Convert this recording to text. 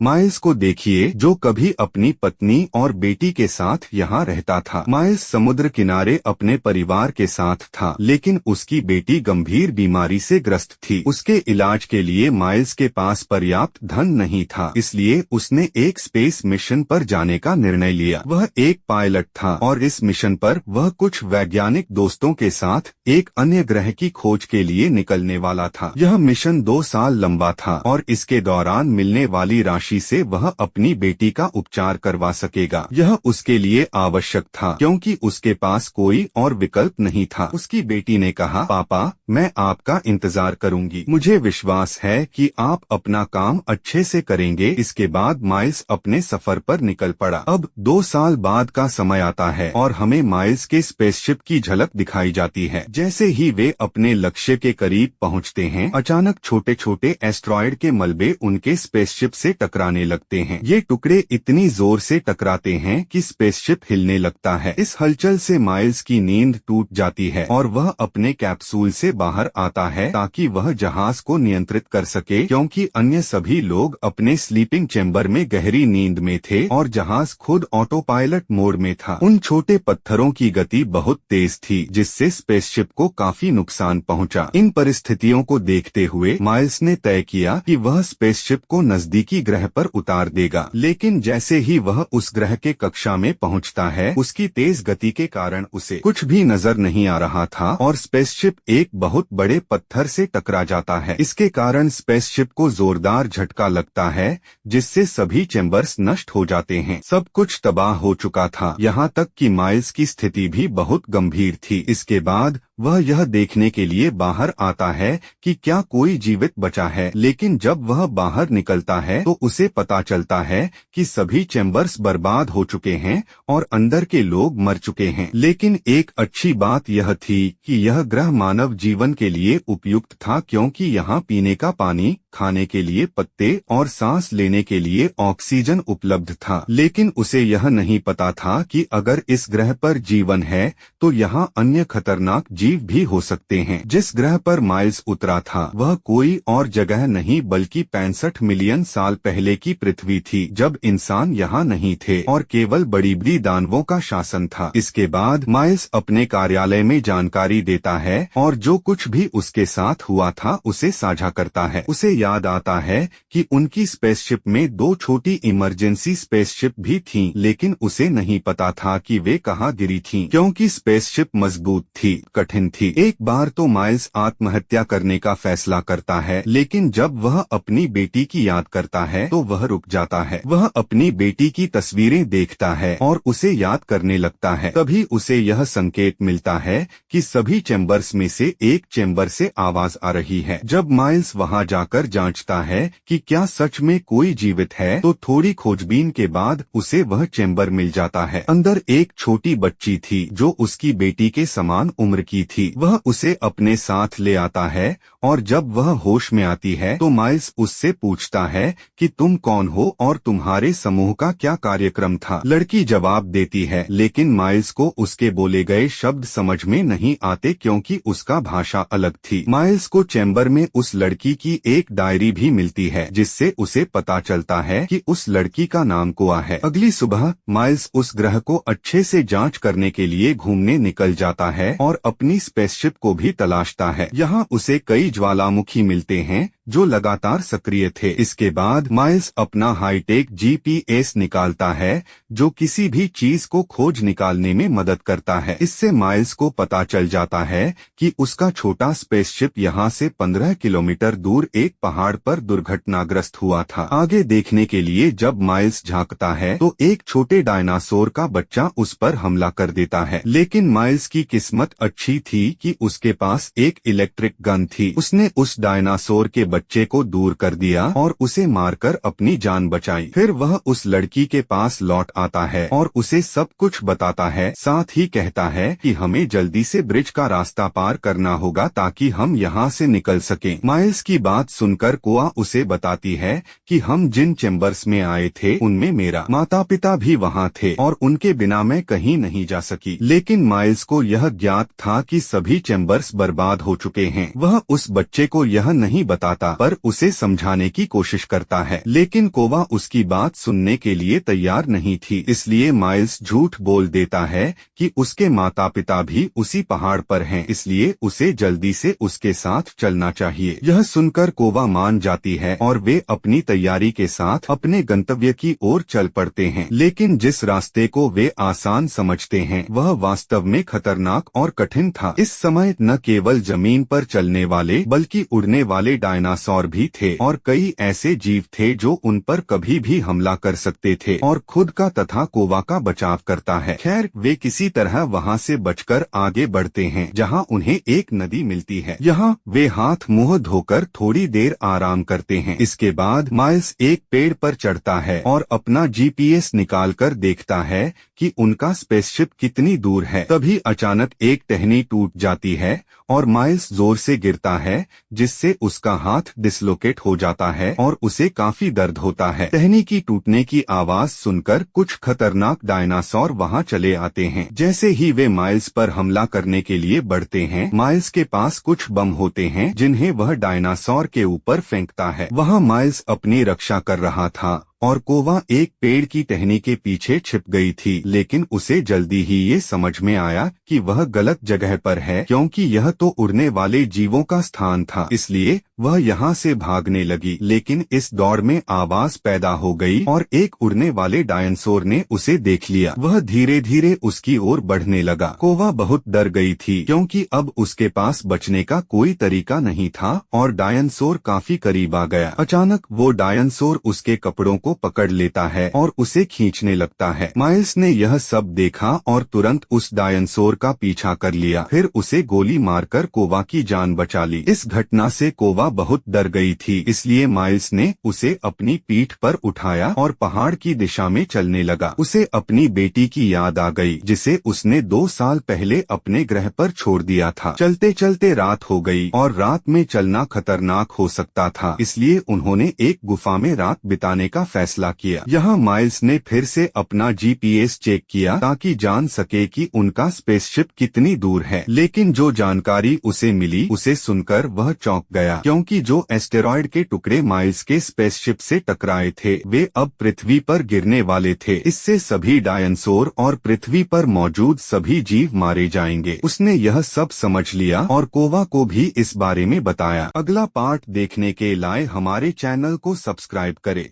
Miles को देखिए, जो कभी अपनी पत्नी और बेटी के साथ यहाँ रहता था। माइल्स समुद्र किनारे अपने परिवार के साथ था, लेकिन उसकी बेटी गंभीर बीमारी से ग्रस्त थी। उसके इलाज के लिए माइल्स के पास पर्याप्त धन नहीं था, इसलिए उसने एक स्पेस मिशन पर जाने का निर्णय लिया। वह एक पायलट था और इस मिशन पर वह कुछ वैज्ञानिक दोस्तों के साथ एक अन्य ग्रह की खोज के लिए निकलने वाला था। यह मिशन 2 साल लंबा था और इसके दौरान मिलने वाली राशि से वह अपनी बेटी का उपचार करवा सकेगा। यह उसके लिए आवश्यक था क्योंकि उसके पास कोई और विकल्प नहीं था। उसकी बेटी ने कहा, पापा, मैं आपका इंतजार करूंगी। मुझे विश्वास है कि आप अपना काम अच्छे से करेंगे। इसके बाद माइल्स अपने सफर पर निकल पड़ा। अब 2 साल बाद का समय आता है और हमें माइल्स के स्पेसशिप की झलक दिखाई जाती है। जैसे ही वे अपने लक्ष्य के करीब पहुंचते हैं, अचानक छोटे छोटे एस्ट्रॉयड के मलबे उनके स्पेसशिप से टकराने लगते हैं। ये टुकड़े इतनी जोर से टकराते हैं कि स्पेसशिप हिलने लगता है। इस हलचल से माइल्स की नींद टूट जाती है और वह अपने कैप्सूल से बाहर आता है ताकि वह जहाज को नियंत्रित कर सके, क्योंकि अन्य सभी लोग अपने स्लीपिंग चेंबर में गहरी नींद में थे और जहाज खुद ऑटो पायलट मोड में था। उन छोटे पत्थरों की गति बहुत तेज थी, जिससे स्पेसशिप को काफी नुकसान पहुंचा। इन परिस्थितियों को देखते हुए माइल्स ने तय किया कि वह स्पेसशिप को नजदीकी ग्रह पर उतार देगा। लेकिन जैसे ही वह उस ग्रह के कक्षा में पहुंचता है, उसकी तेज गति के कारण उसे कुछ भी नजर नहीं आ रहा था और स्पेसशिप एक बहुत बड़े पत्थर से टकरा जाता है। इसके कारण स्पेसशिप को जोरदार झटका लगता है, जिससे सभी चेंबर्स नष्ट हो जाते हैं। सब कुछ तबाह हो चुका था, यहाँ तक कि माइल्स की स्थिति भी बहुत गंभीर थी। इसके बाद वह यह देखने के लिए बाहर आता है कि क्या कोई जीवित बचा है, लेकिन जब वह बाहर निकलता है तो उसे पता चलता है कि सभी चेंबर्स बर्बाद हो चुके हैं और अंदर के लोग मर चुके हैं। लेकिन एक अच्छी बात यह थी कि यह ग्रह मानव जीवन के लिए उपयुक्त था, क्योंकि यहाँ पीने का पानी, खाने के लिए पत्ते और सांस लेने के लिए ऑक्सीजन उपलब्ध था। लेकिन उसे यह नहीं पता था कि अगर इस ग्रह पर जीवन है तो यहाँ अन्य खतरनाक जीव भी हो सकते हैं। जिस ग्रह पर माइल्स उतरा था वह कोई और जगह नहीं बल्कि 65 मिलियन साल पहले की पृथ्वी थी, जब इंसान यहाँ नहीं थे और केवल बड़ी बड़ी दानवों का शासन था। इसके बाद माइल्स अपने कार्यालय में जानकारी देता है और जो कुछ भी उसके साथ हुआ था उसे साझा करता है। उसे याद आता है कि उनकी स्पेसशिप में 2 छोटी इमरजेंसी स्पेसशिप भी थीं, लेकिन उसे नहीं पता था कि वे कहाँ गिरी थीं, क्योंकि स्पेसशिप मजबूत थी, कठिन थी। एक बार तो माइल्स आत्महत्या करने का फैसला करता है, लेकिन जब वह अपनी बेटी की याद करता है तो वह रुक जाता है। वह अपनी बेटी की तस्वीरें देखता है और उसे याद करने लगता है। तभी उसे यह संकेत मिलता है कि सभी चेंबर्स में से एक चेंबर से आवाज आ रही है। जब माइल्स वहां जाकर जांचता है कि क्या सच में कोई जीवित है, तो थोड़ी खोजबीन के बाद उसे वह चेंबर मिल जाता है। अंदर एक छोटी बच्ची थी जो उसकी बेटी के समान उम्र की थी। वह उसे अपने साथ ले आता है और जब वह होश में आती है तो माइल्स उससे पूछता है कि तुम कौन हो और तुम्हारे समूह का क्या कार्यक्रम था। लड़की जवाब देती है, लेकिन माइल्स को उसके बोले गए शब्द समझ में नहीं आते क्योंकि उसका भाषा अलग थी। माइल्स को चैम्बर में उस लड़की की एक डायरी भी मिलती है, जिससे उसे पता चलता है कि उस लड़की का नाम कोआ है। अगली सुबह माइल्स उस ग्रह को अच्छे से जांच करने के लिए घूमने निकल जाता है और अपनी स्पेसशिप को भी तलाशता है। यहाँ उसे कई ज्वालामुखी मिलते हैं जो लगातार सक्रिय थे। इसके बाद माइल्स अपना हाईटेक जीपीएस निकालता है जो किसी भी चीज को खोज निकालने में मदद करता है। इससे माइल्स को पता चल जाता है कि उसका छोटा स्पेसशिप यहाँ से 15 किलोमीटर दूर एक पहाड़ पर दुर्घटनाग्रस्त हुआ था। आगे देखने के लिए जब माइल्स झांकता है तो एक छोटे डायनासोर का बच्चा उस पर हमला कर देता है, लेकिन माइल्स की किस्मत अच्छी थी कि उसके पास एक इलेक्ट्रिक गन थी। उसने उस डायनासोर के बच्चे को दूर कर दिया और उसे मारकर अपनी जान बचाई। फिर वह उस लड़की के पास लौट आता है और उसे सब कुछ बताता है, साथ ही कहता है कि हमें जल्दी से ब्रिज का रास्ता पार करना होगा ताकि हम यहाँ से निकल सकें। माइल्स की बात सुनकर कोआ उसे बताती है कि हम जिन चेंबर्स में आए थे उनमें मेरा माता पिता भी वहाँ थे और उनके बिना मैं कहीं नहीं जा सकी। लेकिन माइल्स को यह ज्ञात था कि सभी चेंबर्स बर्बाद हो चुके हैं। वह उस बच्चे को यह नहीं बताता सकता, पर उसे समझाने की कोशिश करता है, लेकिन कोवा उसकी बात सुनने के लिए तैयार नहीं थी। इसलिए माइल्स झूठ बोल देता है कि उसके माता पिता भी उसी पहाड़ पर हैं, इसलिए उसे जल्दी से उसके साथ चलना चाहिए। यह सुनकर कोवा मान जाती है और वे अपनी तैयारी के साथ अपने गंतव्य की ओर चल पड़ते हैं। लेकिन जिस रास्ते को वे आसान समझते हैं वह वास्तव में खतरनाक और कठिन था। इस समय न केवल जमीन पर चलने वाले बल्कि उड़ने वाले डायनासोर भी थे और कई ऐसे जीव थे जो उन पर कभी भी हमला कर सकते थे और खुद का तथा कोवा का बचाव करता है। खैर, वे किसी तरह वहाँ से बचकर आगे बढ़ते हैं, जहाँ उन्हें एक नदी मिलती है। यहाँ वे हाथ मुंह धोकर थोड़ी देर आराम करते हैं। इसके बाद माइल्स एक पेड़ पर चढ़ता है और अपना जीपीएस निकालकर देखता है कि उनका स्पेसशिप कितनी दूर है। तभी अचानक एक टहनी टूट जाती है और माइल्स जोर से गिरता है, जिससे उसका हाथ डिसलोकेट हो जाता है और उसे काफी दर्द होता है। टहनी की टूटने की आवाज सुनकर कुछ खतरनाक डायनासोर वहां चले आते हैं। जैसे ही वे माइल्स पर हमला करने के लिए बढ़ते हैं, माइल्स के पास कुछ बम होते हैं जिन्हें वह डायनासोर के ऊपर फेंकता है। वहां माइल्स अपनी रक्षा कर रहा था और कोवा एक पेड़ की टहनी के पीछे छिप गई थी, लेकिन उसे जल्दी ही ये समझ में आया कि वह गलत जगह पर है, क्योंकि यह तो उड़ने वाले जीवों का स्थान था। इसलिए वह यहाँ से भागने लगी, लेकिन इस दौड़ में आवाज पैदा हो गई और एक उड़ने वाले डायनासोर ने उसे देख लिया। वह धीरे धीरे उसकी ओर बढ़ने लगा। कोवा बहुत डर गई थी, क्योंकि अब उसके पास बचने का कोई तरीका नहीं था और डायनासोर काफी करीब आ गया। अचानक वो डायनासोर उसके कपड़ों को पकड़ लेता है और उसे खींचने लगता है। माइल्स ने यह सब देखा और तुरंत उस डायनासोर का पीछा कर लिया, फिर उसे गोली मारकर कोवा की जान बचा ली। इस घटना से कोवा बहुत डर गई थी, इसलिए माइल्स ने उसे अपनी पीठ पर उठाया और पहाड़ की दिशा में चलने लगा। उसे अपनी बेटी की याद आ गई, जिसे उसने 2 साल पहले अपने ग्रह पर छोड़ दिया था। चलते चलते रात हो गई और रात में चलना खतरनाक हो सकता था, इसलिए उन्होंने एक गुफा में रात बिताने का फैसला किया। यहाँ माइल्स ने फिर से अपना जीपीएस चेक किया ताकि जान सके कि उनका स्पेसशिप कितनी दूर है, लेकिन जो जानकारी उसे मिली उसे सुनकर वह चौंक गया, क्योंकि जो एस्टेरॉयड के टुकड़े माइल्स के स्पेसशिप से टकराए थे वे अब पृथ्वी पर गिरने वाले थे। इससे सभी डायनासोर और पृथ्वी पर मौजूद सभी जीव मारे जाएंगे। उसने यह सब समझ लिया और कोवा को भी इस बारे में बताया। अगला पार्ट देखने के लिए हमारे चैनल को सब्सक्राइब करें।